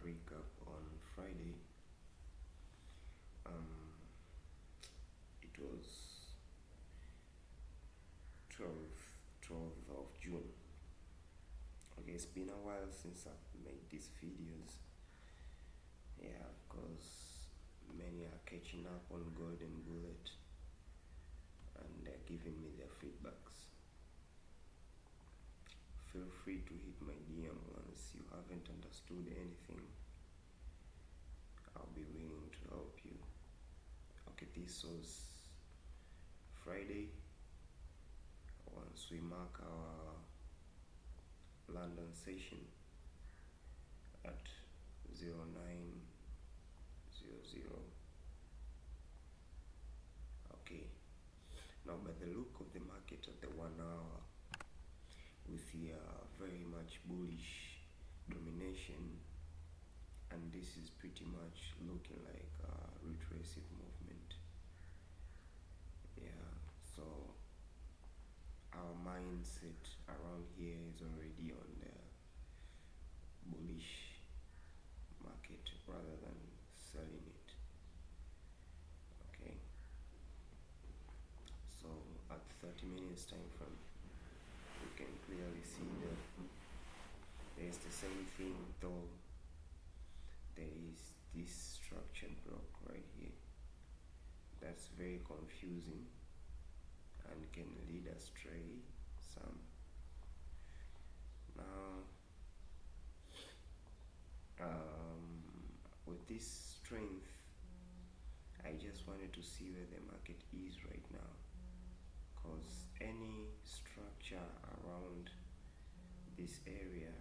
recap on Friday. It was 12th of June. Okay, it's been a while since I've made these videos. Yeah, because many are catching up on Golden Bullet and they're giving me their feedbacks. Feel free to hit my DM once you haven't understood anything. I'll be willing to help you. Okay, this was Friday. Once we mark our London session at 0900. Okay, now by the look of the market at the 1 hour, we see a very much bullish domination, and this is pretty much looking like a retractive movement. Yeah, so our mindset around here is already on the bullish market rather than selling it. Okay, so at 30 minutes time frame, we can clearly see that there's the same thing, though there is this structure block right here that's very confusing and can lead astray some. Now with this strength, I just wanted to see where the market is right now, because any structure around this area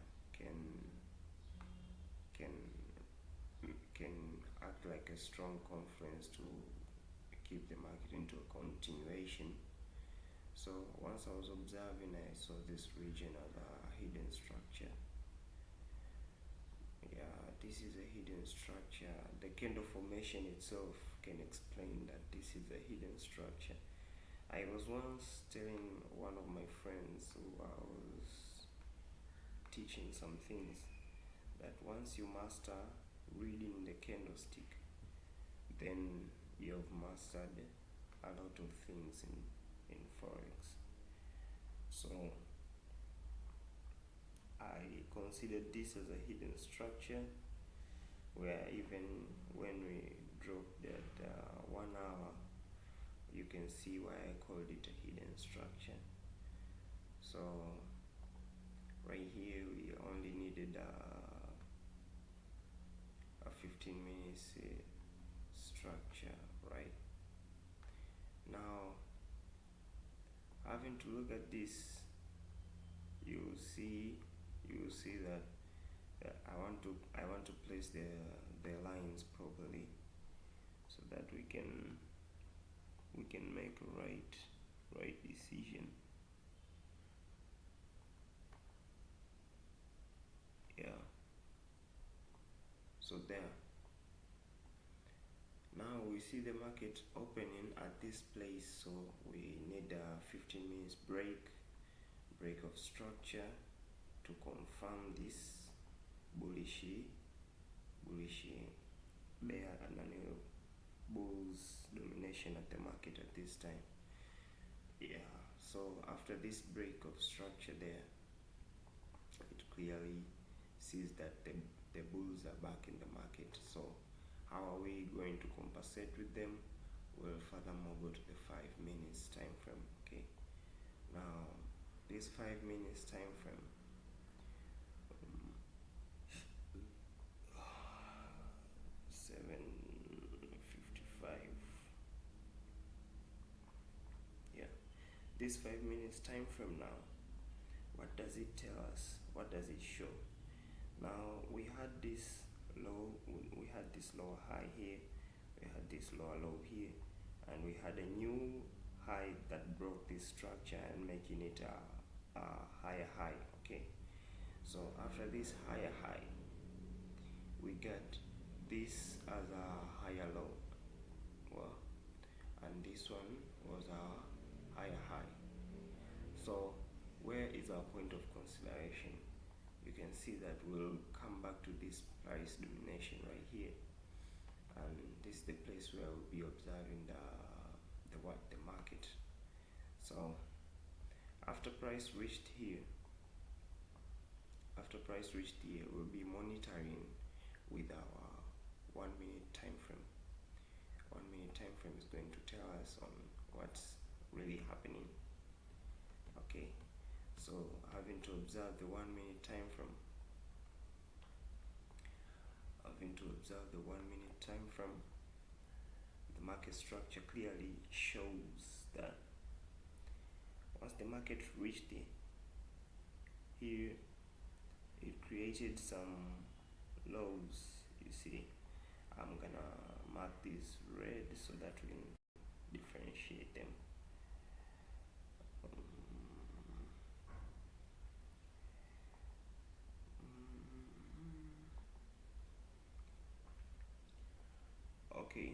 can act like a strong confluence to keep the market into a continuation. So once I was observing, I saw this region as a hidden structure. Yeah, this is a hidden structure. The candle formation itself can explain that this is a hidden structure. I was once telling one of my friends who I was teaching some things that once you master reading the candlestick, then you've mastered a lot of things in Forex. So I considered this as a hidden structure, where even when we dropped that 1 hour, you can see why I called it a hidden structure. So right here we only needed a 15 minutes structure. Right now, having to look at this, you will see that I want to place the lines properly so that we can make a right decision. Yeah, so there. Now we see the market opening at this place, so we need a 15 minutes break of structure to confirm this bullish bear and bulls domination at the market at this time. Yeah, so after this break of structure there, it clearly sees that the bulls are back in the market. So how are we going to compensate with them? We'll furthermore go to the 5 minutes time frame. Okay, now this 5 minutes time frame, 7:55. Yeah, this 5 minutes time frame now, what does it tell us? What does it show? Now we had this low, we had this lower high here, we had this lower low here, and we had a new high that broke this structure and making it a higher high. Okay, so after this higher high, we get this as a higher low, well, and this one was a higher high. So where is our point of consideration? You can see that we'll come back to this price domination right here, and this is the place where we'll be observing the market. So after price reached here, we'll be monitoring with our 1 minute time frame. 1 minute time frame is going to tell us on what's really happening. Okay, so having to observe the 1 minute time frame, the market structure clearly shows that once the market reached here, it created some lows. You see, I'm gonna mark this red so that we can differentiate them. Okay,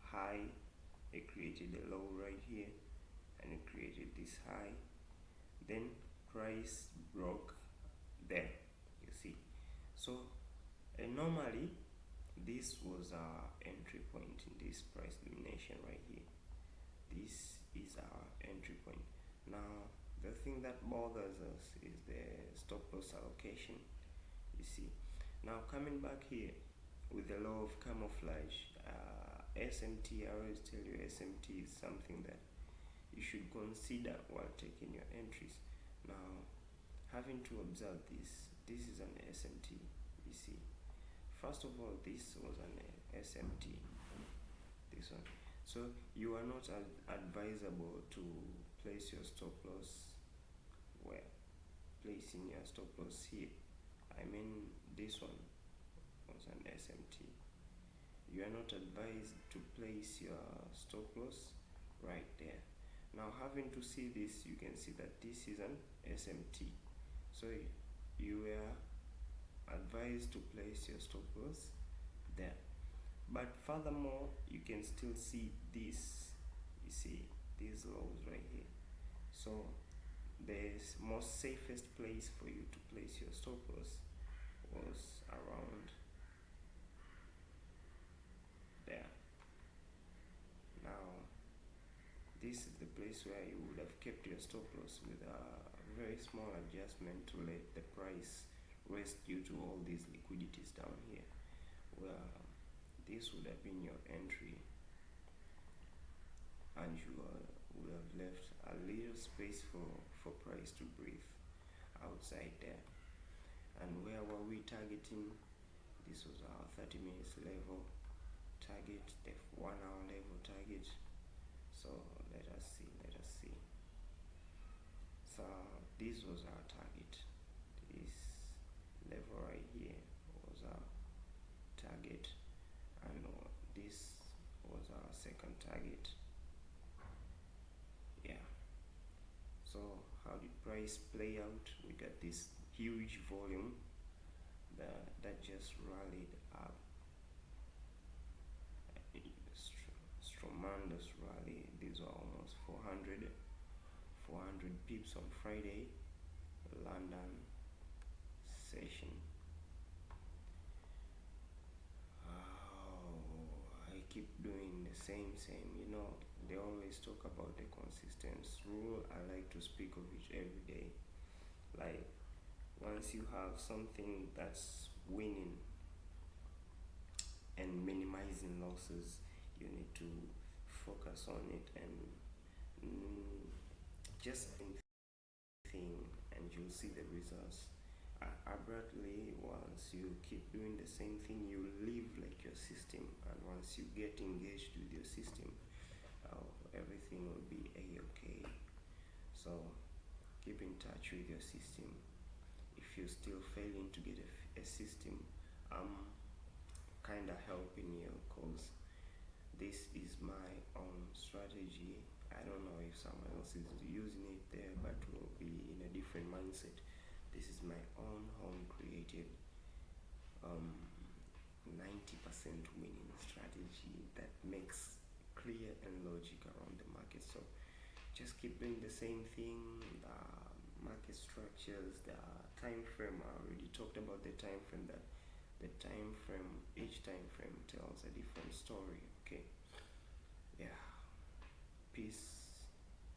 high, it created a low right here, and it created this high. Then price broke there, you see. So normally this was our entry point in this price domination right here. This is our entry point. Now the thing that bothers us is the stop loss allocation, you see. Now coming back here with the law of camouflage, SMT, I always tell you SMT is something that you should consider while taking your entries. Now having to observe this is an SMT, you see. First of all, this was an SMT, this one. So you are not advisable to place your stop loss where? Placing your stop loss here. I mean this one was an SMT. You are not advised to place your stop loss right there. Now having to see this, you can see that this is an SMT. So you were advised to place your stop loss there. But furthermore, you can still see this, you see these lows right here. So the most safest place for you to place your stop loss was around there. Now this is the place where you would have kept your stop loss with a very small adjustment to let the price rest due to all these liquidities down here. Well, this would have been your entry, and you would have left a little space for price to breathe outside there. And where were we targeting? This was our 30 minutes level target, the 1 hour level target. So let us see. So this was our target. This level right here was our target, and this was our second target. Yeah. So how did price play out? We got this huge volume that just rallied up. Tremendous rally. These were almost 400 pips on Friday, London session. I keep doing the same. You know, they always talk about the consistency rule. I like to speak of it every day. Like, once you have something that's winning and minimizing losses, you need to focus on it and just thing, and you'll see the results. Abruptly, once you keep doing the same thing, you live like your system, and once you get engaged with your system, everything will be a-okay. So keep in touch with your system. If you're still failing to get a system, I'm kind of helping you, because this is my own strategy. I don't know if someone else is using it there, but will be in a different mindset. This is my own home created 90% winning strategy that makes clear and logic around the market. So just keep doing the same thing. The market structures, the time frame, I already talked about the time frame, that the time frame, each time frame tells a different story. Okay, yeah. Peace.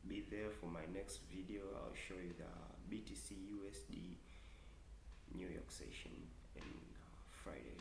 Be there for my next video. I'll show you the BTC USD New York session on Friday.